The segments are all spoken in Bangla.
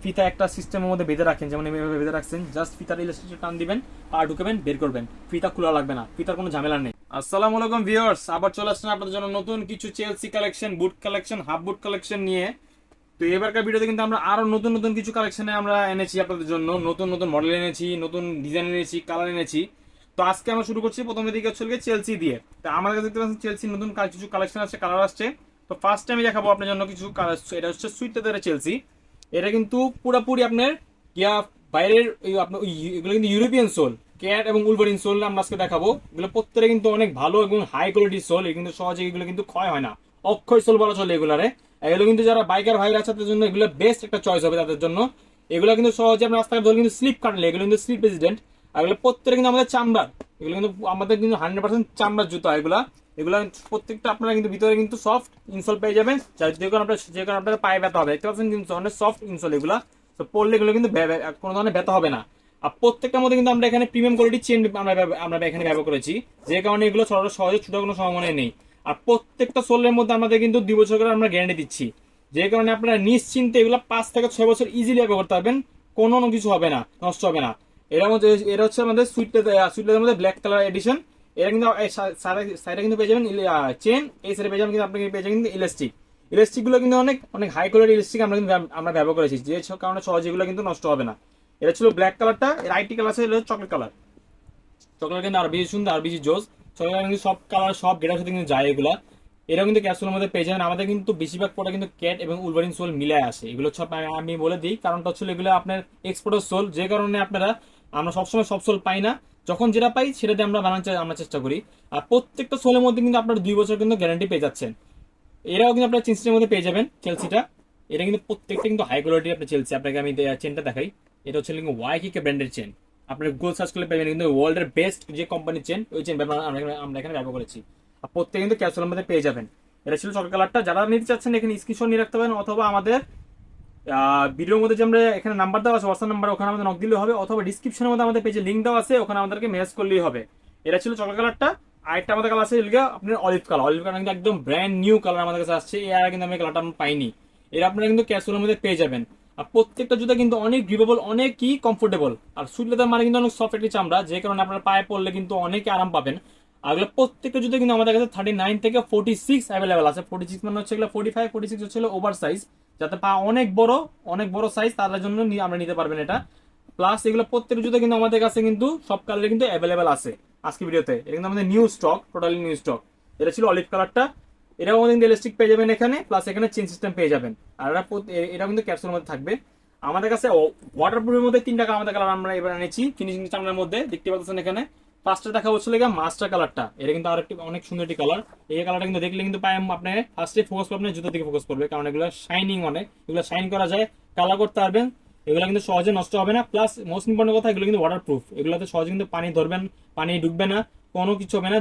ফিতা একটা সিস্টেমের মধ্যে বেঁধে রাখেন, যেমন এভাবে বেঁধে রাখছেন, জাস্ট ফিতার ইলাস্টিকটা টান দিবেন, পা ঢুকাবেন, বের করবেন, ফিতা খোলা লাগবে না, ফিতার কোনো ঝামেলা নেই। আসসালামু আলাইকুম ভিউয়ার্স, আবার চলে আসছেন আপনাদের জন্য নতুন কিছু চেলসি কালেকশন, বুট কালেকশন, হাফ বুট কালেকশন নিয়ে। তো এবারকার ভিডিওতে কিন্তু আমরা আরো নতুন নতুন কিছু কালেকশনে আমরা এনেছি আপনাদের জন্য, নতুন নতুন মডেল এনেছি, নতুন ডিজাইন এনেছি, কালার এনেছি। তো আজকে আমরা শুরু করছি প্রথমে দিকে হচ্ছে চেলসি দিয়ে। তো আমাদের কাছে দেখতে পাচ্ছেন চেলসি নতুন কিছু কালেকশন আছে, কালার আসছে। তো ফার্স্ট আমি দেখাবো আপনার জন্য কিছু কালার। এটা হচ্ছে সুইট লেদারের চেলসি। এটা কিন্তু পুরোপুরি আপনার ইয়া বাইরের আপনার এগুলো কিন্তু ইউরোপিয়ান সোল, ক্যাট এবং উলভারিন সোল আমরা আজকে দেখাবো। এগুলো প্রত্যেকটা কিন্তু অনেক ভালো এবং হাই কোয়ালিটির সোল, কিন্তু সহজে এগুলো কিন্তু ক্ষয় হয় না, অক্ষয় সোল বলা চলে এগুলারে। এগুলো কিন্তু যারা বাইকার ভাইরা আছে তাদের জন্য এগুলো বেস্ট একটা চয়েস হবে তাদের জন্য। এগুলো কিন্তু সহজে আমরা রাস্তায় ধরে কিন্তু স্লিপ কাটলে এগুলো কিন্তু স্লিপ রেজিডেন্ট। আর এগুলো প্রত্যেকটা কিন্তু আমাদের চামড়ার, এগুলো কিন্তু আমাদের কিন্তু 100% চামড়ার জুতা। এগুলা এগুলো প্রত্যেকটা আপনারা কিন্তু ভিতরে কিন্তু সফট ইনসোল পেয়ে যাবেন, যে কারণে আপনার পায়ে ব্যথা হবে, দেখতে পাচ্ছেন কিন্তু অনেক সফট ইনসোল এগুলা। তো পড়লে এগুলো কিন্তু কোনো ধরনের ব্যথা হবে না। আর প্রত্যেকটার মধ্যে কিন্তু আমরা এখানে প্রিমিয়াম কোয়ালিটি চেন আমরা এখানে ব্যবহার করেছি, যে কারণে এগুলো সহজে ছোট কোনো সম্ভাবনা নেই। আর প্রত্যেকটা সোলের মধ্যে আমাদের কিন্তু 2 বছর করে আমরা গ্যারান্টি দিচ্ছি, যে কারণে আপনারা নিশ্চিন্তে এগুলো 5 থেকে 6 বছর ইজিলি ব্যবহার করতে পারবেন, কোনো কিছু হবে না, নষ্ট হবে না। এটা হচ্ছে আমাদের সুইটের মধ্যে ব্ল্যাক কালার এডিশন। এটা কিন্তু সাইডে কিন্তু পেয়ে যাবেন চেন, এই সাইডে পেয়ে যাবেন কিন্তু আপনি পেয়ে যাবেন কিন্তু ইলাস্টিক। ইলাস্টিক গুলো কিন্তু অনেক অনেক হাই কোয়ালিটি ইলাস্টিক আমরা ব্যবহার করেছি, যে কারণে সহজে এগুলো কিন্তু নষ্ট হবে না। এটা ছিল ব্ল্যাক কালারটা, এর আইটি কালার আছে চকলেট কালার। চকলেট কিন্তু আর বেশি সুন্দর, আর বেশি জোস। চকলেট কিন্তু সব কালার সব গেটার সাথে কিন্তু যায় এগুলা। এরা কিন্তু ক্যাপসুলের মধ্যে পেয়ে যাবেন। আমাদের কিন্তু বেশিরভাগ প্রোডাক্ট কিন্তু ক্যাট এবং উলভারিন সোল মিলায় আসে। এগুলো সব আমি বলে দিই, কারণটা হচ্ছে এগুলো আপনার এক্সপোর্টের সোল, যে কারণে আমরা সবসময় সব সোল পাই না, যখন যেটা পাই সেটাতে আমরা আমরা চেষ্টা করি। আর প্রত্যেকটা সোলের মধ্যে কিন্তু আপনার 2 বছর কিন্তু গ্যারান্টি পেয়ে যাচ্ছেন। এরাও কিন্তু আপনার চেলসির মধ্যে পেয়ে যাবেন চেলসিটা। এটা কিন্তু প্রত্যেকটা কিন্তু হাই কোয়ালিটি আপনার চেলসি। আপনাকে আমি চেনটা দেখাই, এটা হচ্ছে ওয়াইকিকে ব্র্যান্ডের চেন। আপনার গুগল সার্চ করলে পাবেন কিন্তু ওয়ার্ল্ডের বেস্ট যে কোম্পানির চেন, ওই চেন আমরা এখানে ব্যবহার করেছি। আর প্রত্যেকে কিন্তু ক্যাপসুলের মধ্যে পেয়ে যাবেন। এটা ছিল চকলেট কালারটা। যারা নিতে চাচ্ছেন এখানে স্ক্রিনশট নিয়ে রাখতে পারেন, অথবা আমাদের ভিডিওর মধ্যে যে আমরা এখানে নাম্বার দেওয়া আছে হোয়াটসঅ্যাপ নাম্বার, ওখানে আমাদের নক দিলেও হবে, অথবা ডিসক্রিপশনের মধ্যে আমাদের পেজে লিঙ্ক দেওয়া আছে, ওখানে আমাদেরকে মেসেজ করলেই হবে। এটা ছিল চকলেট কালারটা। আরেকটা আমাদের কালার আছে আপনার অলিভ কালার। অলিভ কালার কিন্তু একদম ব্র্যান্ড নিউ কালার আমাদের কাছে আসছে, এর আগে কিন্তু আমি কালারটা পাইনি। এর আপনারা কিন্তু ক্যাপসুলের মধ্যে পেয়ে যাবেন। আর প্রত্যেকটা জুতা কিন্তু অনেক গ্রিপেবল, অনেক কি কমফোর্টেবল। আর সুইট লেদার মানে কিন্তু অনেক সফট একটি চামড়া, যে কারণে আপনার পায়ে পড়লে কিন্তু অনেক আরাম পাবেন। আর এগুলো প্রত্যেকটা জুতো কিন্তু আমাদের কাছে 39 থেকে 46 অ্যাভেলেবেল আছে। 46 মানে হচ্ছে এগুলো 45, 46 হচ্ছে ওভার সাইজ, যাতে পা অনেক বড় সাইজ তাদের জন্য আমরা নিতে পারবেন এটা। প্লাস এগুলো প্রত্যেক জুতো কিন্তু আমাদের কাছে কিন্তু সব কালারে কিন্তু অ্যাভেলেবেল আছে আজকে ভিডিওতে। এটা কিন্তু আমাদের new stock, totally new stock. এটা ছিল অলিভ কালারটা। এটাও আমাদের ইলাস্টিক পেয়ে যাবেন এখানে, প্লাস এখানে চেন সিস্টেম পেয়ে যাবেন। আর এটা কিন্তু ক্যাপসুলের মধ্যে থাকবে। আমাদের কাছে ওয়াটারপ্রুফের মধ্যে 3টা আমাদের কালার আমরা এবার এনেছি ফিনিশিং চামড়ার মধ্যে, দেখতে পাচ্ছেন এখানে। ফার্স্টটা দেখা হচ্ছিল মাস্টার কালারটা। এটা কিন্তু আরেকটি অনেক সুন্দর একটি কালার। এই কালারটা কিন্তু দেখলে কিন্তু পায়ে আপনি ফার্স্টে ফোকাস করবেন, জুতো দিকে ফোকাস করবে, কারণ এগুলো শাইনিং অনেক, এগুলো শাইন করা যায়, কালার করতে পারবেন, এগুলো কিন্তু সহজে নষ্ট হবে না। প্লাস মোস্ট ইম্পর্টেন্ট কথা, এগুলো কিন্তু ওয়াটারপ্রুফ। এগুলোতে সহজে কিন্তু পানি ধরবেন, পানি ঢুকবে না, কোনো কিছু হবে না।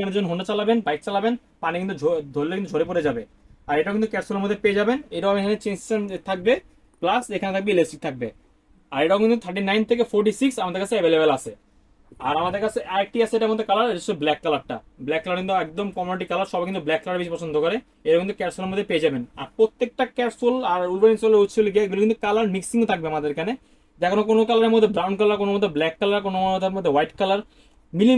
মানে যখন হোন্ডা চালাবেন, বাইক চালাবেন, পানি কিন্তু ধরলে কিন্তু ঝরে পড়ে যাবে। আর এটা কিন্তু ক্যাপসুলের মধ্যে পেয়ে যাবেন। এটাও এখানে চেন সিস্টেম থাকবে, প্লাস এখানে থাকবে ইলাস্টিক থাকবে। আর এটাও কিন্তু 39 থেকে 46 আমাদের কাছে অ্যাভেলেবেল আছে। আর আমাদের কাছে আরেকটি আছে, এটার মধ্যে কালার, এটা হচ্ছে ব্ল্যাক কালারটা। ব্ল্যাক কালার কিন্তু একদম কমোডিটি কালার, সবাই কিন্তু ব্ল্যাক কালার বেশি পছন্দ করে। এর কিন্তু ক্যাপসুলের মধ্যে পেয়ে যাবেন। আর প্রত্যেকটা ক্যাপসুল আর উলভারিন সোল হচ্ছে এগুলো কিন্তু কালার মিক্সিং থাকবে আমাদের এখানে। দেখো কোনো কালারের মধ্যে ব্রাউন কালার, কোনো মধ্যে ব্ল্যাক কালার, কোনো মধ্যে হোয়াইট কালার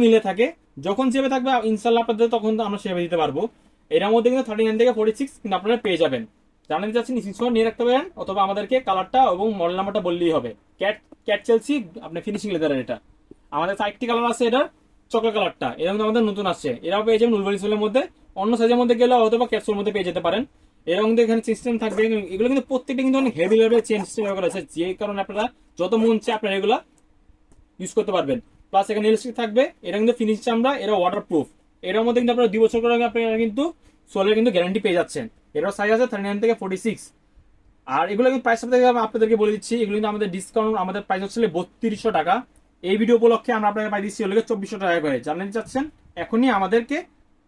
মিলে থাকে। যখন যেভাবে থাকবে ইনশাল্লাহ আপনাদের তখন আমরা সেভাবে দিতে পারবো। এটার মধ্যে কিন্তু 39 থেকে 46 কিন্তু আপনারা পেয়ে যাবেন। জানাতে চাচ্ছেন স্ক্রিনশট নিয়ে রাখতে পারেন, অথবা আমাদেরকে কালারটা এবং মডেল নাম্বারটা বললেই হবে। ক্যাট চেলসি আপনার ফিনিশিং লেদারের এটা। আমাদের 4টি কালার আছে। এটা চকলেট কালারটা, এরকম আমাদের নতুন আসছে। এরাও পেয়ে যাবেন উলভারিন সোলের মধ্যে, অন্য সাইজের মধ্যে গেলে অথবা ক্যাপসুলের মধ্যে পেয়ে যেতে পারেন। এরকম কিন্তু এখানে সিস্টেম থাকবে। এগুলো কিন্তু প্রত্যেকটা কিন্তু অনেক হেভি লেভেলের চেন সিস্টেম ব্যবহার করা আছে, যে কারণে আপনারা যত মন চায় আপনারা এগুলো ইউজ করতে পারবেন। প্লাস এখানে ইলাস্টিক থাকবে। এটা কিন্তু ফিনিশ চামড়া, এটা ওয়াটারপ্রুফ। এটার মধ্যে কিন্তু আপনারা 2 বছর করে আপনারা কিন্তু সোলের কিন্তু গ্যারান্টি পেয়ে যাচ্ছেন। এটার সাইজ আছে 39 থেকে 46। আর এগুলো কিন্তু প্রাইস আপনাদেরকে বলে দিচ্ছি, এগুলো কিন্তু আমাদের ডিসকাউন্ট, আমাদের প্রাইস হচ্ছে 3200 টাকা। এই ভিডিও উপলক্ষে আমরা আপনাকে পাই দিচ্ছি 2400 টাকা করে। জানতে চাচ্ছেন এখনই আমাদেরকে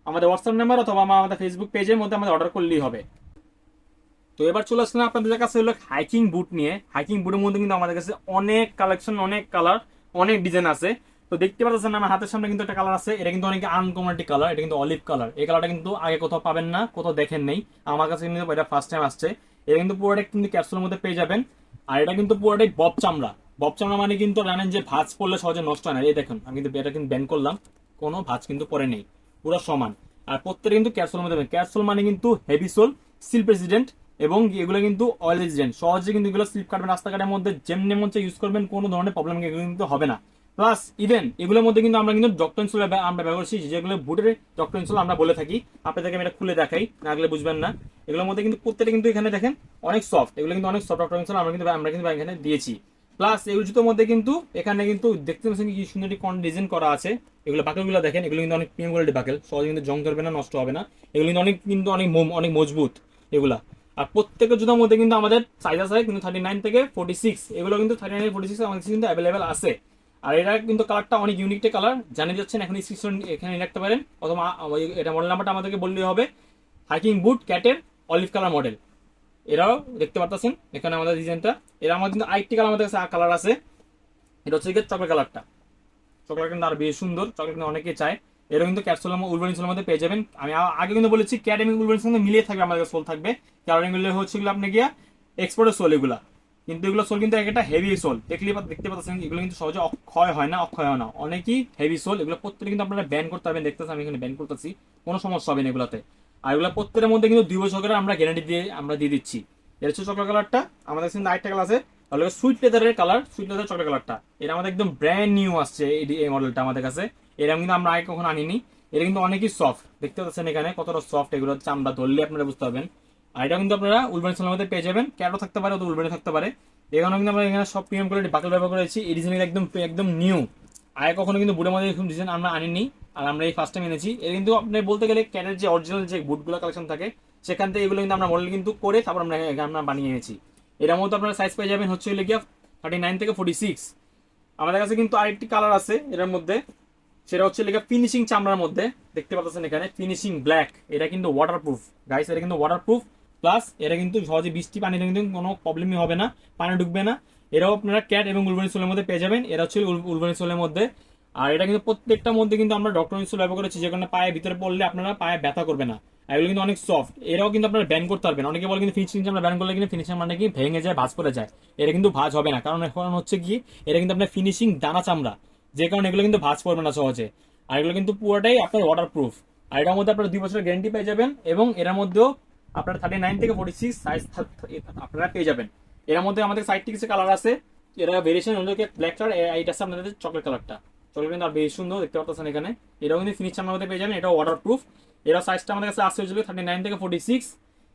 আমাদের হোয়াটসঅ্যাপ নাম্বার অথবা আমাদের ফেসবুক পেজের মধ্যে আমাদের অর্ডার করলেই হবে। তো এবার চলে আসলাম আপনাদের কাছে হলো হাইকিং বুট নিয়ে। হাইকিং বুটের মধ্যে কিন্তু আমাদের কাছে অনেক কালেকশন, অনেক কালার, অনেক ডিজাইন আছে। তো দেখতে পাচ্ছেন আমার হাতের সামনে কিন্তু একটা কালার আছে। এটা কিন্তু অনেক আনকমন একটি কালার, এটা কিন্তু অলিভ কালার। এই কালারটা কিন্তু আগে কোথাও পাবেন না, কোথাও দেখেন নেই, আমার কাছে কিন্তু এটা ফার্স্ট টাইম আসছে। এটা কিন্তু পুরোটা কিন্তু ক্যাপসুলের মধ্যে পেয়ে যাবেন। আর এটা কিন্তু পুরোটাই বব চামড়া। বব চামড়া মানে কিন্তু জানেন যে ভাঁজ পড়লে সহজে নষ্ট হয় না। এই দেখুন আমি কিন্তু এটা কিন্তু ব্যান করলাম, কোনো ভাঁজ কিন্তু পরে নেই, পুরো সমান। আর প্রত্যেকটা কিন্তু ক্যাপসুলের মধ্যে, ক্যাপসুল মানে কিন্তু হেভি সোল, সিল প্রেসিডেন্ট, এবং এগুলো কিন্তু অয়েল রেজিডেন্ট, সহজে কিন্তু এগুলো স্লিপ কাটবেন রাস্তাঘাটের মধ্যে, যেমনি মন ইউজ করবেন, কোনো ধরনের প্রবলেম এগুলো কিন্তু হবে না। প্লাস ইভেন এগুলোর মধ্যে কিন্তু আমরা কিন্তু ডক্টর ইনসোল আমরা ব্যবহার করছি, যেগুলো বুটের ডক্টর ইনসোল আমরা বলে থাকি। আপনাদেরকে আমি এটা খুলে দেখাই, না গেলে বুঝবেন না। এগুলোর মধ্যে কিন্তু প্রত্যেকটা কিন্তু এখানে দেখেন অনেক সফট, এগুলো কিন্তু অনেক সফট ডক্টর ইনসোল আমরা কিন্তু এখানে দিয়েছি। প্লাস এগুলো জুতোর মধ্যে কিন্তু এখানে কিন্তু দেখতে পাচ্ছেন কি সুন্দর একটি ডিজাইন করা আছে। এগুলো বাকেলগুলো দেখেন, এগুলো কিন্তু অনেক প্রিমিয়াম কোয়ালিটি বাকেল, সহজে কিন্তু জং ধরবে না, নষ্ট হবে না। এগুলো কিন্তু অনেক মজবুত এগুলা। আর প্রত্যেকটা জুতার মধ্যে কিন্তু আমাদের সাইজ আছে কিন্তু 39 থেকে 46, এগুলো কিন্তু 39 46 আমাদের কিন্তু অ্যাভেলেবেল আছে। আর এটা কিন্তু কালারটা অনেক ইউনিক কালার, জানিয়ে যাচ্ছেন এখন স্ক্রিনশট এখানে রাখতে পারেন, অথবা এটা মডেল নাম্বারটা আমাদেরকে বললেই হবে। হাইকিং বুট ক্যাটের অলিভ কালার মডেল, এরাও দেখতে পাচ্ছেন এখানে আমাদের ডিজাইনটা। এরা আমাদের কিন্তু আরেকটি কালার আমাদের কাছে কালার আছে, এটা হচ্ছে চকলেট কালারটা। চকলেট কিন্তু আর বেশ সুন্দর, চকলেট কিন্তু অনেকে চায়। এরও কিন্তু ক্যাপসুল উলভারিনসের মধ্যে পেয়ে যাবেন। আমি আগে কিন্তু বলেছি ক্যাট এবং উলভারিনসের মধ্যে মিলিয়ে থাকবে, আমাদের সোল থাকবে। কারণ এগুলো হচ্ছে আপনি গিয়া এক্সপোর্টের সোল এগুলা, কিন্তু এগুলো সোল কিন্তু একটা হেভি সোল, দেখতে পাচ্ছেন এগুলো কিন্তু সহজে অক্ষয় হয় না, অনেকই হেভি সোল। এগুলো প্রত্যেকটা কিন্তু আপনারা ব্যান করতে পারবেন, দেখতেছেন আমি এখানে ব্যান করতেছি, কোনো সমস্যা হবে না এগুলাতে। আর এগুলো প্রত্যেকের মধ্যে কিন্তু 2 বছর করে আমরা গ্যারান্টি দিয়ে দিচ্ছি। এর হচ্ছে চকলেট কালারটা। আমাদের কিন্তু আরেকটা কালার আছে, তাহলে সুইট লেদারের কালার, সুইট লেদার চকলেট কালারটা। এটা আমাদের একদম ব্র্যান্ড নিউ আসছে এই মডেলটা আমাদের কাছে। এরকম কিন্তু আমরা আগে কখনো আনিনি। এটা কিন্তু অনেকই সফট, দেখতে পাচ্ছেন এখানে কতটা সফট, এগুলো চামড়া ধরলে আপনারা বুঝতে পারবেন। আর এটা কিন্তু আপনারা উলবানিসের মধ্যে পেয়ে যাবেন, ক্যাটও থাকতে পারে, অত উলবানি থাকতে পারে। এখানে কিন্তু আমরা এখানে সব প্রিমিয়াম কোয়ালিটি বাকেল ব্যবহার করেছি। এই ডিজাইন একদম নিউ, আগে কখনো কিন্তু বুটের মধ্যে এরকম ডিজাইন আমরা আনিনি, আর আমরা এই ফার্স্ট টাইম এনেছি। এর কিন্তু আপনি বলতে গেলে ক্যাটের যে অরিজিনাল যে বুটগুলো কালেকশন থাকে, সেখান থেকে এগুলো কিন্তু আমরা মডেল কিন্তু করে তারপর আমরা বানিয়ে এনেছি। এর মধ্যে আপনারা সাইজ পেয়ে যাবেন হচ্ছে গিয়া 39 থেকে 46। আমাদের কাছে কিন্তু আরেকটি কালার আছে এর মধ্যে, সেটা হচ্ছে লেখা ফিনিশিং চামড়ার মধ্যে, দেখতে পাচ্ছেন এখানে ফিনিশিং ব্ল্যাক। এটা কিন্তু ওয়াটারপ্রুফ গাইস, এটা কিন্তু ওয়াটারপ্রুফ। প্লাস এটা কিন্তু সহজে বৃষ্টি পানিতে কিন্তু কোনো প্রবলেমই হবে না, পানি ঢুকবে না। এরাও আপনারা ক্যাট এবং উলভারিন সোলের মধ্যে পেয়ে যাবেন, এরা হচ্ছে উলভারিন সোলের মধ্যে। আর এটা কিন্তু প্রত্যেকটার মধ্যে কিন্তু আমরা ডক্টর ইনসোল ব্যবহার করেছি, যেখানে পায়ে ভিতরে পড়লে আপনারা পায়ে ব্যথা করবে না। এগুলো কিন্তু অনেক সফট, এরাও কিন্তু আপনারা ব্যান করতে পারবেন। অনেকে বলে কিন্তু ফিনিশিং চামড়া ব্যান করলে কিন্তু ফিনিশিং মানে কি ভেঙে যায়, ভাঁজ পড়ে যায়। এটা কিন্তু ভাঁজ হবে না, কারণ এখন হচ্ছে কি এটা কিন্তু আপনার ফিনিশিং দানা চামড়া, যে কারণে এগুলো কিন্তু ভাঁজ পড়বে না সহজে। আর এগুলো কিন্তু পুরোটাই আপনার ওয়াটারপ্রুফ। আর এটার মধ্যে আপনারা 2 বছরের গ্যারান্টি পেয়ে যাবেন, এবং এর মধ্যেও আপনার 39 থেকে 46 সাইজ আপনারা পেয়ে যাবেন। এর মধ্যে আমাদের সাইড থেকে কিছু কালার আছে, এরা ভেরিয়েশন অন্যকে ব্ল্যাক কালার, এটা আছে আপনাদের চকলেট কালারটা। চকলেট কিন্তু আর বেশ সুন্দর, দেখতে পাচ্ছেন এখানে। এটাও কিন্তু ফিনিশ চামড়ার মধ্যে পেয়ে যাবেন, এটা ওয়াটারপ্রুফ। এরা সাইজটা আমাদের কাছে আসছে হয়েছিল 39 থেকে 46।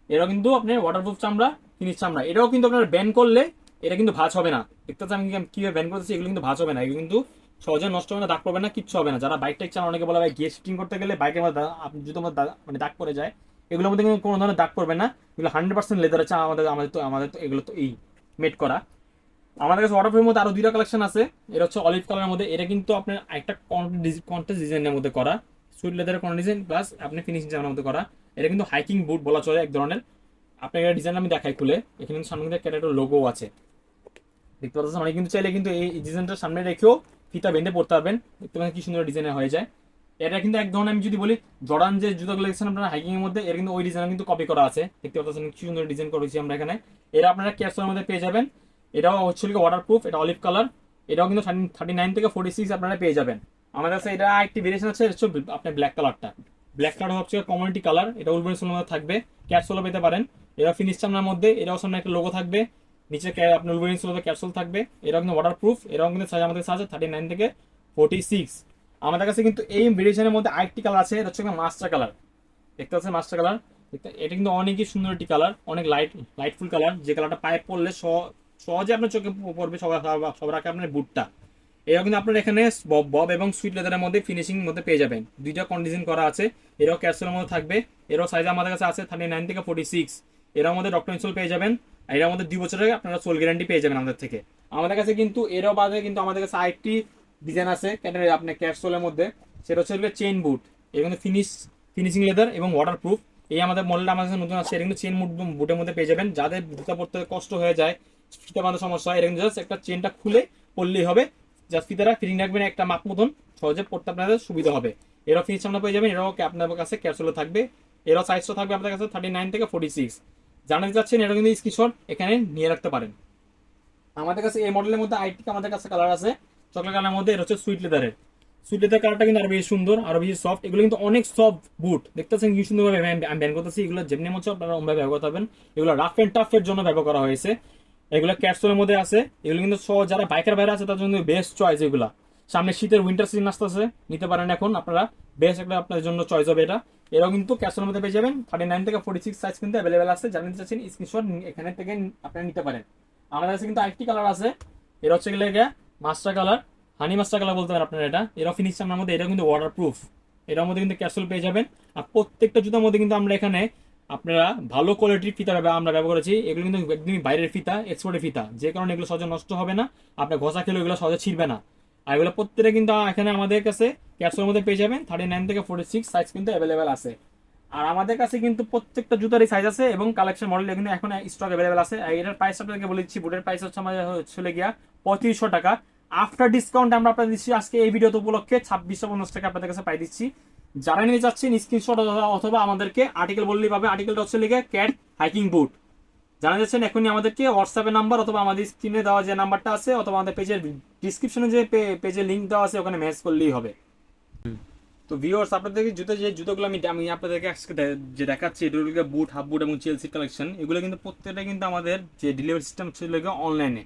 এরাও কিন্তু আপনার ওয়াটারপ্রুফ চামড়া, ফিনিশ চামড়া। এটাও কিন্তু আপনার ব্যান করলে এটা কিন্তু ভাঁজ হবে না, দেখতে পাচ্ছেন আমি কিভাবে ব্যান করতেছি। এগুলো কিন্তু ভাঁজ হবে না, এগুলো কিন্তু সহজে নষ্ট হবে না, দাগ পড়বে না, কিচ্ছু হবে না। যারা বাইক টাইক চালান, অনেকে বলে ভাই গিয়ে শিফটিং করতে গেলে বাইকের মধ্যে যদি মানে দাগ পড়ে যায়, এগুলোর মধ্যে কিন্তু কোনো ধরনের দাগ পড়বে না। এগুলো 100% লেদার আছে, আমাদের তো এগুলো তো এই মেড করা। আমাদের কাছে ওয়াটারপ্রুফের মধ্যে আরো 2টা কালেকশন আছে। এটা হচ্ছে অলিভ কালারের মধ্যে, এটা কিন্তু আপনার একটা কন্টেস্ট ডিজাইনের মধ্যে করা, সুইট লেদারের কোন ডিজাইন প্লাস আপনি ফিনিশিং জামার মধ্যে করা। এটা কিন্তু হাইকিং বুট বলা চলে এক ধরনের। আপনার এটা ডিজাইন আমি দেখাই খুলে, এখানে কিন্তু সামনে কিন্তু ক্যাটার লোগো আছে, দেখতে পাচ্ছেন। অনেক কিন্তু চাইলে কিন্তু এই ডিজাইনটা সামনে রেখেও ফিতা বেঁধে পড়তে পারবেন, দেখতে পাচ্ছেন কি সুন্দর ডিজাইনে হয়ে যায়। এটা কিন্তু এক ধরনের, আমি যদি বলি জর্ডান যে জুতোগুলো দেখছেন আপনারা হাইকিং এর মধ্যে, এর কিন্তু ওই ডিজাইন কিন্তু কপি করা আছে, দেখতে পাচ্ছেন কি সুন্দর ডিজাইন করেছি আমরা এখানে। এরা আপনারা ক্যাপসুলের মধ্যে পেয়ে যাবেন, এটাও হচ্ছে ওয়াটারপ্রুফ, এটা অলিভ কালার। এটাও কিন্তু 39 থেকে 46 আপনারা পেয়ে যাবেন। আমাদের কাছে এটা একটি ভেরিয়েশন আছে, হচ্ছে আপনার ব্ল্যাক কালারটা। ব্ল্যাক কালার হচ্ছে কমিউনিটি কালার, এটা উলভারিনের মধ্যে থাকবে, ক্যাপসুলও পেতে পারেন। এটা ফিনিশ চামড়ার মধ্যে, এটাও সামনে একটা লোগো থাকবে, নিচে আপনার উলভারিন ক্যাপসুল থাকবে। এটাও কিন্তু ওয়াটারপ্রুফ, এটাও কিন্তু সাইজ আমাদের সাইজ 39 থেকে 46। আমাদের কাছে কিন্তু এই ভেরিয়েশনের মধ্যে আরেকটি কালার আছে, এটা হচ্ছে মাস্টার কালার, দেখতে পাচ্ছেন মাস্টার কালার। এটা কিন্তু অনেকই সুন্দর একটি কালার, অনেক লাইটফুল কালার, যে কালারটা পায়ে পড়লে সহজে আপনার চোখে পড়বে সবার আগে আপনার বুটটা। এটাও কিন্তু আপনার এখানে বব এবং সুইট লেদারের মধ্যে ফিনিশিং মধ্যে পেয়ে যাবেন, 2টা কন্ডিশন করা আছে। এরাও ক্যাপসুলের মধ্যে থাকবে, এরাও সাইজ আমাদের কাছে আছে 39 থেকে 46। এরাও মধ্যে ডক্টর ইনসোল পেয়ে যাবেন, আর এর মধ্যে 2 বছরের আপনারা সোল গ্যারান্টি পেয়ে যাবেন আমাদের থেকে। আমাদের কাছে কিন্তু এরও বাদে কিন্তু আমাদের কাছে আরেকটি ডিজাইন আছে আপনার ক্যাপসুলের মধ্যে, সেটা হচ্ছে চেইন বুট। এর কিন্তু ফিনিশিং লেদার এবং ওয়াটারপ্রুফ। এই আমাদের মডেলটা আমাদের কাছে নতুন আছে, এটা কিন্তু চেইন বুটের মধ্যে পেয়ে যাবেন। যাদের জুতা পড়তে কষ্ট হয়ে যায়, ফিতা বাঁধার সমস্যা হয়, এটা কিন্তু জাস্ট একটা চেনটা খুলে পড়লেই হবে, জাস্ট ফিতাটা ফিটিং রাখবেন একটা মাপ মতন, সহজে পড়তে আপনাদের সুবিধা হবে। এরাও ফিনিশ সামনে পেয়ে যাবেন, এরাও আপনার কাছে ক্যাপসুলে থাকবে। এরাও সাইজটা থাকবে আপনার কাছে 39 থেকে 46। জানাতে চাচ্ছেন, এটা কিন্তু স্ক্রিনশট এখানে নিয়ে রাখতে পারেন। আমাদের কাছে এই মডেলের মধ্যে আইটি আমাদের কাছে কালার আছে চকলেট কালারের মধ্যে, এটা হচ্ছে সুইট লেদারের। সুইট লেদার কালারটা কিন্তু আরো বেশি সুন্দর, আরো বেশি সফট। এগুলো কিন্তু অনেক সফট বুট, দেখতেছেন কি সুন্দরভাবে আমি ব্যান করতেছি। এগুলো যেমনি হচ্ছে আপনারা অন্যভাবে ব্যবহার করতে পারবেন। এগুলো রাফ এন্ড টাফ এর জন্য ব্যবহার করা হয়েছে। এগুলো ক্যাপসুলের মধ্যে আছে। এগুলো কিন্তু যারা বাইকের বাইরে আছে তার জন্য বেস্ট চয়েস। এগুলা সামনে শীতের উইন্টার সিজন আসতেছে, নিতে পারেন এখন আপনারা, বেস্ট একটা আপনার জন্য চয়েস হবে এটা। এরাও কিন্তু ক্যাপসুলের মধ্যে পেয়ে যাবেন। 39 থেকে 46 সাইজ কিন্তু অ্যাভেলেবেল আছে। যারা নিতে চাচ্ছেন স্ক্রিনশট এখানে থেকে আপনারা নিতে পারেন। আমাদের কাছে কিন্তু আরেকটি কালার আছে, এটা হচ্ছে গেলে মাস্টার কালার, হানি মাস্টার কালার বলতে পারেন আপনারা। এটা এরাও ফিনিশ চামড়ার মধ্যে, এটা কিন্তু ওয়াটার প্রুফ। এটার মধ্যে কিন্তু ক্যাপসুল পেয়ে যাবেন। আর প্রত্যেকটা জুতার মধ্যে কিন্তু আমরা এখানে আপনারা ভালো কোয়ালিটির ফিতা আমরা ব্যবহার করেছি। এগুলো কিন্তু একদমই বাইরের ফিতা, এক্সপোর্টের ফিতা, যে কারণে এগুলো সহজে নষ্ট হবে না, আপনার ঘষা খেলে এগুলো সহজে ছিঁড়বে না। আর এগুলো প্রত্যেকটা কিন্তু এখানে আমাদের কাছে ক্যাপসুলের মধ্যে পেয়ে যাবেন। 39 থেকে 46 সাইজ কিন্তু অ্যাভেলেবেল আছে। আর আমাদের কাছে কিন্তু প্রত্যেকটা জুতারই সাইজ আছে এবং কালেকশন মডেল কিন্তু এখন স্টক অ্যাভেলেবেল আছে। আর এটার প্রাইস আপনাদেরকে বলে দিচ্ছি, বুটের প্রাইস হচ্ছে আমাদের চলে গিয়া 3500 টাকা। আফটার ডিসকাউন্ট আমরা আপনাদের দিচ্ছি আজকে এই ভিডিওতে উপলক্ষে 2650 টাকা আপনাদের কাছে পাই দিচ্ছি। যারা নিতে চাচ্ছেন স্ক্রিনশট অথবা আমাদেরকে আর্টিকেল বললেই পাবে। আর্টিকেলটা হচ্ছে লিখে ক্যাট হাইকিং বুট। জানা যাচ্ছেন এখনই আমাদেরকে হোয়াটসঅ্যাপের নাম্বার অথবা আমাদের স্ক্রিনে দেওয়া যে নাম্বারটা আছে অথবা আমাদের পেজের ডিসক্রিপশনে যে পেজের লিঙ্ক দেওয়া আছে ওখানে মেসেজ করলেই হবে। তো ভিউয়ার্স, আপনাদেরকে যে জুতোগুলো আমি আপনাদেরকে আজকে যে দেখাচ্ছি, এগুলো বুট, হাফ বুট এবং চেলসি কালেকশন। এগুলো কিন্তু প্রত্যেকটা কিন্তু আমাদের যে ডেলিভারি সিস্টেম ছিল অনলাইনে।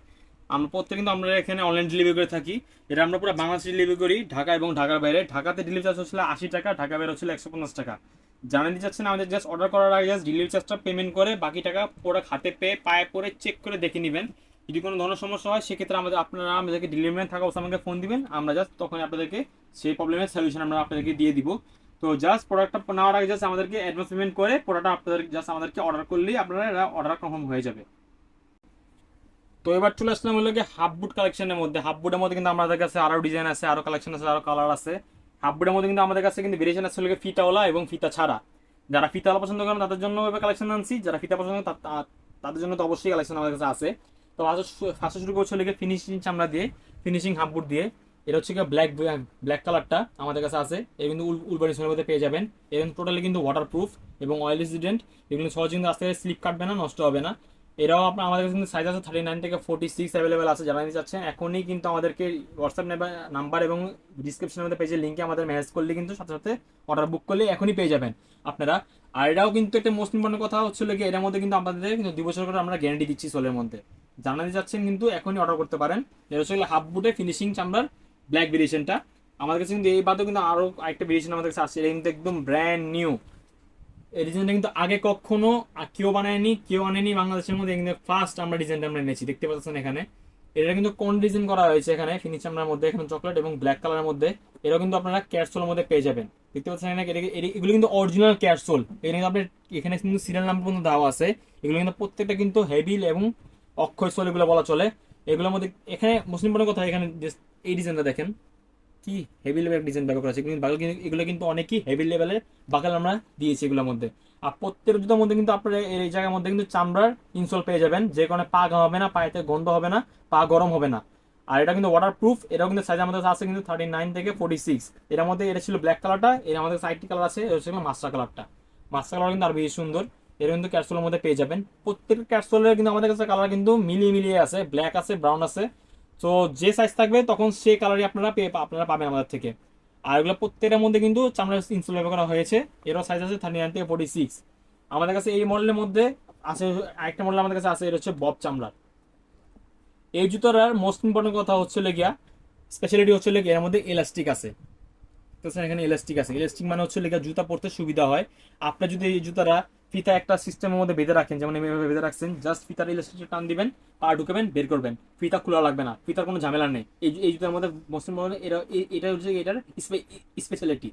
আমরা প্রত্যেক কিন্তু আমরা এখানে অনলাইন ডেলিভারি করে থাকি। এটা আমরা পুরো বাংলাদেশে ডেলিভারি করি, ঢাকা এবং ঢাকার বাইরে। ঢাকাতে ডেলিভারি চার্জ হচ্ছিল 80 টাকা, ঢাকা বাইরে হচ্ছিল 150 টাকা। জানাতে চাচ্ছেন আমাদের জাস্ট অর্ডার করার আগে জাস্ট ডেলিভারি চার্জটা পেমেন্ট করে বাকি টাকা প্রোডাক্ট হাতে পেয়ে পায়ে পরে চেক করে দেখে নেবেন। যদি কোনো ধরনের সমস্যা হয় সেক্ষেত্রে আপনারা আমাদেরকে ডেলিভারি ম্যান থাকা অবস্থা আমাকে ফোন দিবেন, আমরা জাস্ট তখন আপনাদেরকে সেই প্রবলেমের সলিউশন আমরা আপনাদেরকে দিয়ে দিব। তো জাস্ট প্রোডাক্টটা নেওয়ার আগে জাস্ট আমাদেরকে অ্যাডভান্স পেমেন্ট করে প্রোডাক্টটা আপনাদের জাস্ট আমাদেরকে অর্ডার করলেই আপনারা অর্ডার কনফার্ম হয়ে যাবে। তো এবার চলে আসলাম হলো কি হাফ বুট কালেকশনের মধ্যে। হাফ বুটের মধ্যে কিন্তু আমাদের কাছে আরো ডিজাইন আছে, আরো কালেকশন আছে, আরো কালার আছে। হাফ বুটের মধ্যে কিন্তু আমাদের কাছে কিন্তু ভেরিয়েশন আছে হলো ফিতাওয়ালা এবং ফিতা ছাড়া। যারা ফিতাওয়ালা পছন্দ করেন তাদের জন্য কালেকশন আনছি, যারা ফিতা পছন্দ করেন তাদের জন্য তো অবশ্যই কালেকশন আমাদের কাছে আছে। তো ফার্স্টে শুরু করছে হলো ফিনিশিং চামড়া দিয়ে, ফিনিশিং হাফ বুট দিয়ে। এটা হচ্ছে ব্ল্যাক কালারটা আমাদের কাছে আছে। এটা কিন্তু উলবানিসের মধ্যে পেয়ে যাবেন। এবং টোটালি কিন্তু ওয়াটার প্রুফ এবং অয়েল রেসিডেন্ট। এগুলো সহজে কিন্তু আস্তে আস্তে স্লিপ কাটবে না, নষ্ট হবে না। এরাও আপনার আমাদের কাছে কিন্তু সাইজ আছে 39 থেকে 46 অ্যাভেলেবেল আছে। যারা নিতে চাচ্ছেন এখনই কিন্তু আমাদেরকে হোয়াটসঅ্যাপ নাম্বার এবং ডিসক্রিপশনের মধ্যে পেজের লিঙ্কে আমাদের মেসেজ করলে কিন্তু সাথে সাথে অর্ডার বুক করলে এখনই পেয়ে যাবেন আপনারা। আর এটাও কিন্তু একটা মোস্ট ইম্পর্টেন্ট কথা হচ্ছিল কি, এর মধ্যে কিন্তু আমাদের কিন্তু 2 বছর করে আমরা গ্যারান্টি দিচ্ছি সোলের মধ্যে। জানাতে যাচ্ছেন কিন্তু এখনই অর্ডার করতে পারেন। এটা হচ্ছে হাফ বুটে ফিনিশিং চামড়ার ব্ল্যাক ভেরিয়েশনটা। আমাদের কাছে কিন্তু এই বাদেও কিন্তু আরো একটা ভেরিয়েশন আমাদের কাছে আসছে। এটা কিন্তু একদম ব্র্যান্ড নিউ। এই ডিজাইনটা কিন্তু আগে কখনো কেউ বানায়নি, কেউ আনেনি বাংলাদেশের মধ্যে। কিন্তু ফার্স্ট আমরা ডিজাইনটা আমরা এনেছি, দেখতে পাচ্ছেন এখানে। এটা কিন্তু কোন ডিজাইন করা হয়েছে এখানে ফিনিশ চামড়ার মধ্যে, এখানে চকলেট এবং ব্ল্যাক কালারের মধ্যে। এটাও কিন্তু আপনারা ক্যাটসোলের মধ্যে পেয়ে যাবেন, দেখতে পাচ্ছেন এখানে। এগুলো কিন্তু অরিজিনাল ক্যাটসোল। এখানে কিন্তু আপনার এখানে কিন্তু সিরিয়াল নাম্বার পর্যন্ত দেওয়া আছে। এগুলো কিন্তু প্রত্যেকটা কিন্তু হেভি এবং অক্ষয় সোল এগুলো বলা চলে। এগুলোর মধ্যে এখানে মুসলিম পণ্যের কথা, এখানে এই ডিজাইনটা দেখেন কি হেভি লেভেলের ডিজাইন ব্যবহার করা আছে। কিন্তু বাগল কিন্তু এগুলো কিন্তু অনেকই হেভি লেভেলের বাগল আমরা দিয়েছি এগুলোর মধ্যে। আর প্রত্যেক জুতার মধ্যে কিন্তু আপনারা এই জায়গার মধ্যে কিন্তু চামড়ার ইনসোল পেয়ে যাবেন, যে কারণে পা ঘামাবে না, পায়েতে গন্ধ হবে না, পা গরম হবে না। আর এটা কিন্তু ওয়াটার প্রুফ। এটাও কিন্তু সাইজ আমাদের আছে কিন্তু 39 থেকে 46। এর মধ্যে এটা ছিল ব্ল্যাক কালারটা, এর আমাদের সাইডটি কালার আছে, এটা হচ্ছে মাস্টার কালারটা। মাস্টার কালার কিন্তু আর বেশি সুন্দর। এর কিন্তু ক্যাপসুলের মধ্যে পেয়ে যাবেন। প্রত্যেকটা ক্যাপসুলের কিন্তু আমাদের কাছে কালার কিন্তু মিলিয়ে আছে, ব্ল্যাক আছে, ব্রাউন আছে। তো যে সাইজ থাকবে তখন সেই কালারই আপনারা পাবেন আমাদের থেকে। আর এগুলো প্রত্যেকটার মধ্যে কিন্তু চামড়ার ইনসোল ব্যবহার করা হয়েছে। এরও সাইজ আছে 39 থেকে 46। আমাদের কাছে এই মডেলের মধ্যে আছে আরেকটা মডেল আমাদের কাছে আছে, এটা হচ্ছে বব চামড়ার। এই জুতোর মোস্ট ইম্পর্টেন্ট কথা হচ্ছে গিয়া, স্পেশালিটি হচ্ছে গিয়া এর মধ্যে এলাস্টিক আছে। তো এখানে এলাস্টিক আছে। এলাস্টিক মানে হচ্ছে লেগে জুতা পরতে সুবিধা হয়। আপনি যদি এই জুতারা ফিতা একটা সিস্টেমের মধ্যে বেঁধে রাখেন, যেমন এভাবে বেঁধে রাখছেন, জাস্ট ফিতার ইলাস্টিক টান দিবেন, পা ঢুকাবেন, বের করবেন, ফিতা খোলা লাগবে না, ফিতার কোনো ঝামেলা নেই। এই জুতার মধ্যে মুসলিম বলে এটা হচ্ছে এটার স্পেশালিটি।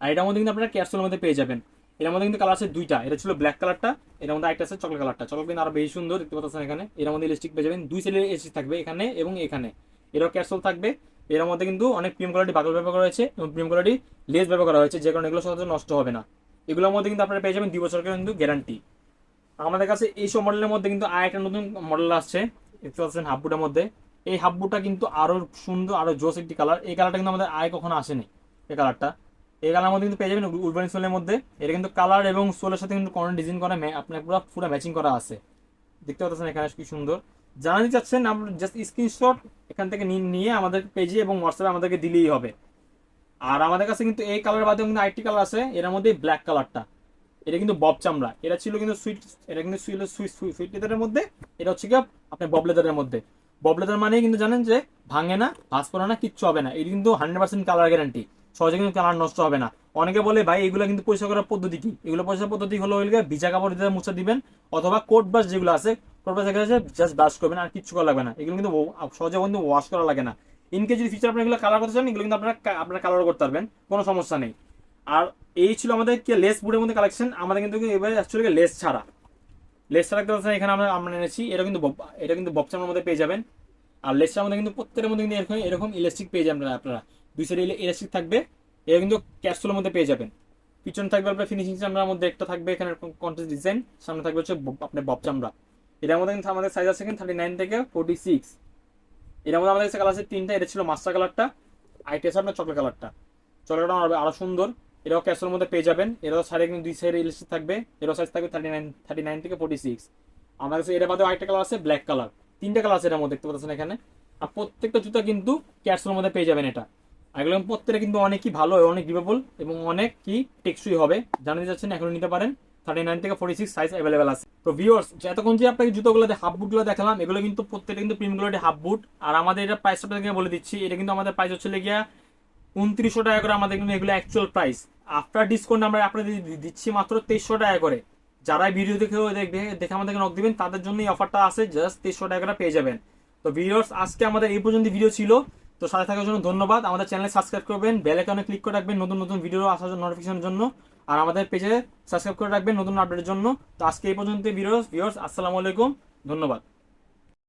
আর এটার মধ্যে কিন্তু আপনারা ক্যাপসুলের মধ্যে পেয়ে যাবেন। এর মধ্যে কিন্তু কালার আছে দুইটা, এটা ছিল ব্ল্যাক কালারটা, এর মধ্যে একটা আছে চকলেট কালারটা। চকলেট কিন্তু আরো বেশি সুন্দর, দেখতে পাচ্ছেন এখানে। এর মধ্যে ইলাস্টিক পেয়ে যাবেন, দুই সাইডে ইলাস্টিক থাকবে এখানে এবং এখানে। এরও ক্যাপসুল থাকবে। এর মধ্যে কিন্তু অনেক প্রিমিয়াম কোয়ালিটি বাকল ব্যবহার করা হয়েছে এবং প্রিমিয়াম কোয়ালিটি লেস ব্যবহার করা হয়েছে, যে কারণে এগুলো সহজে নষ্ট হবে না। এগুলোর মধ্যে কিন্তু আপনারা পেয়ে যাবেন 2 বছরের কিন্তু গ্যারান্টি। আমাদের কাছে এইসব মডেলের মধ্যে কিন্তু আর একটা নতুন মডেল আসছে, দেখতে পাচ্ছেন হাফ বুটের মধ্যে। এই হাফ বুটটা কিন্তু আরো সুন্দর, আরো জোস একটি কালার। এই কালারটা কিন্তু আমাদের আগে কখনো আসেনি। এই কালারটা, এই কালার মধ্যে কিন্তু পেয়ে যাবেন উলবানি সোলের মধ্যে। এটা কিন্তু কালার এবং সোলের সাথে কিন্তু কোনো ডিজাইন করা আপনার পুরো ম্যাচিং করা আছে, দেখতে পাচ্ছেন এখানে কি সুন্দর। জানাতে চাচ্ছেন আপনার জাস্ট স্ক্রিনশট এখান থেকে নিয়ে আমাদের পেজে এবং হোয়াটসঅ্যাপে আমাদেরকে দিলেই হবে। আর আমাদের কাছে কিন্তু এই কালার বাদে কিন্তু আরেকটি কালার আছে, এর মধ্যে ব্ল্যাক কালারটা, এটা কিন্তু বব চামড়া, এটা ছিল কিন্তু সুইট, এটা কিন্তু ছিল সুইট লেদারের মধ্যে, এটা হচ্ছে কি আপনার বব লেদারের মধ্যে। বব লেদার মানে কিন্তু জানেন যে ভাঙে না, ভাঁজ করে না, কিচ্ছু হবে না, এটা কিন্তু 100% কালার গ্যারান্টি, সহজে কিন্তু কালার নষ্ট হবে না। অনেকে বলে ভাই এগুলো কিন্তু পরিষ্কার করার পদ্ধতি কি, এগুলো পরিষ্কার পদ্ধতি হলো ভিজা কাপড় দিয়ে মুছে দিবেন, অথবা কোট ব্রাশ যেগুলো আছে কোট ব্রাশ জাস্ট ব্রাশ করবেন, আর কিচ্ছু করা লাগবে না, এগুলো কিন্তু সহজে কিন্তু ওয়াশ করা লাগে না। ইনকেস যদি ফিচার আপনি এগুলো কালার করতে চান, এগুলো কিন্তু আপনারা কালার করতে পারবেন, কোনো সমস্যা নেই। আর এই ছিল আমাদের কি লেস বুটের মধ্যে কালেকশন। আমাদের কিন্তু এবারে অ্যাকচুয়ালি লেস ছাড়া, লেস ছাড়া একটা এখানে আমরা আমরা এনেছি, এটা কিন্তু ববচামের মধ্যে পেয়ে যাবেন। আর লেসটার মধ্যে কিন্তু প্রত্যেকের মধ্যে কিন্তু এরকম এরকম ইলাস্টিক পেয়ে যাবেন আপনারা, দুই সাইডে ইলাস্টিক থাকবে, এটা কিন্তু ক্যাপসুলের মধ্যে পেয়ে যাবেন। পিছনে থাকবে আপনার ফিনিশিং চামড়ার মধ্যে একটা থাকবে এখানে কন্ট্রাস্ট ডিজাইন, সামনে থাকবে হচ্ছে আপনার বব চামড়া। এটার মধ্যে কিন্তু আমাদের সাইজ আছে 39 থেকে 46। এটার মধ্যে আমাদের কাছে কালার আছে তিনটা, এটা ছিল মাস্টার কালারটা, আইটি আছে আপনার চকলেট কালারটা। চকলেটটা আরো সুন্দর, এটাও ক্যাপসুলের মধ্যে পেয়ে যাবেন। এটাও সাইডে কিন্তু দুই সাইডে ইলাস্টিক থাকবে, এটাও সাইজ থাকবে 39 থেকে 46। আমার কাছে এটা বাদেও আরেকটা কালার আছে ব্ল্যাক কালার, তিনটা কালার আছে এটার মধ্যে দেখতে পাচ্ছেন এখানে। আর প্রত্যেকটা জুতা কিন্তু ক্যাপসুলের মধ্যে পেয়ে যাবেন এটা। আর এগুলো প্রত্যেকটা কিন্তু অনেকই ভালো, অনেক ডিউরেবল এবং অনেক কি টেকসই হবে, জানাতে যাচ্ছেন এখন নিতে পারেন। 39 থেকে 46 সাইজ অ্যাভেলেবেল আছে। তো ভিউয়ার্স, এতক্ষণ যে আপনাকে জুতোগুলো হাফ বুটগুলো দেখালাম, এগুলো কিন্তু প্রত্যেকটা কিন্তু প্রিন্টগুলো হাফ বুট। আর আমাদের এটা প্রাইসটা বলে দিচ্ছি, এটা কিন্তু আমাদের প্রাইস হচ্ছে গিয়া 2900 টাকা করে, আমাদের কিন্তু এগুলো অ্যাকচুয়াল প্রাইস। আফটার ডিসকাউন্ট আমরা আপনাদের দিচ্ছি মাত্র 2300 টাকা করে। যারা ভিডিও দেখে আমাদেরকে নক দিবেন তাদের জন্য এই অফারটা আছে, জাস্ট 2300 টাকা করে পেয়ে যাবেন। তো ভিউয়ার্স, আজকে আমাদের এই পর্যন্ত ভিডিও ছিল। তো সাথে থাকার জন্য ধন্যবাদ। আমাদের চ্যানেলে সাবস্ক্রাইব করবেন, বেল আইকনে ক্লিক করে রাখবেন নতুন নতুন ভিডিও আসার জন্য, নোটিফিকেশনের জন্য। আর আমাদের পেজে সাবস্ক্রাইব করে রাখবেন নতুন আপডেটের জন্য। তো আজকে এই পর্যন্ত ভিউয়ার্স, আসসালামু আলাইকুম, ধন্যবাদ।